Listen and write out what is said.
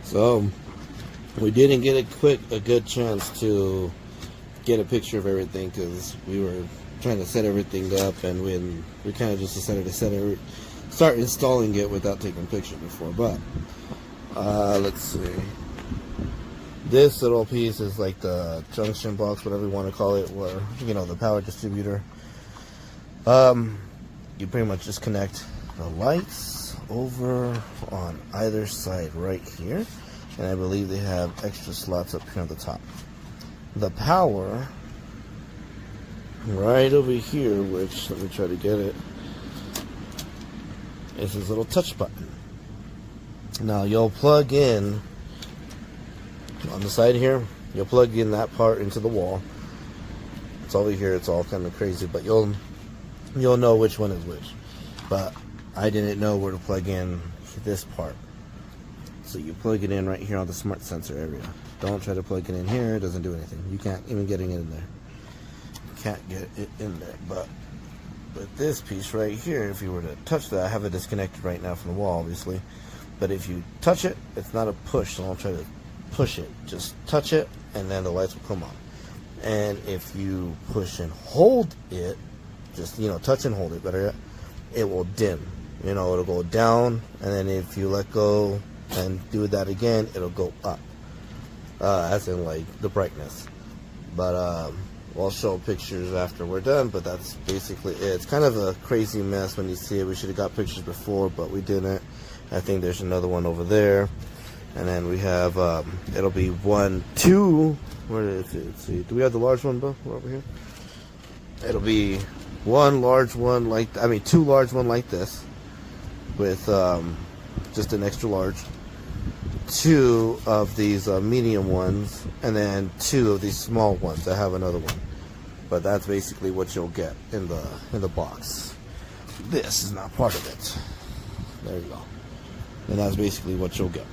So we didn't get a good chance to get a picture of everything because we were trying to set everything up, and we kind of just decided to start installing it without taking a picture before. But let's see. This little piece is like the junction box, whatever you want to call it, where the power distributor. You pretty much just connect the lights over on either side right here, and I believe they have extra slots up here on the top. The power right over here, which, let me try to get it, is this little touch button. Now you'll plug in on the side here, you'll plug in that part into the wall. It's over here, it's all kind of crazy, but you'll know which one is which. But I didn't know where to plug in this part. So you plug it in right here on the smart sensor area. Don't try to plug it in here, it doesn't do anything. You can't even get it in there. You can't get it in there. But this piece right here, if you were to touch that, I have it disconnected right now from the wall, obviously. But if you touch it, it's not a push, so don't try to push it. Just touch it, and then the lights will come on. And if you push and hold it, just touch and hold it, better yet, it will dim. It'll go down, and then if you let go and do that again, it'll go up, as in like the brightness. But I'll show pictures after we're done, but that's basically it. It's kind of a crazy mess when you see it. We should have got pictures before, but we didn't. I think there's another one over there, and then we have it'll be 1, 2. Where is it? Let's see, do we have the large one, Bill? We're over here. It'll be one large one two large one like this, with just an extra large, 2 of these medium ones, and then 2 of these small ones. I have another one, but that's basically what you'll get in the box. This is not part of it. There you go. And that's basically what you'll get.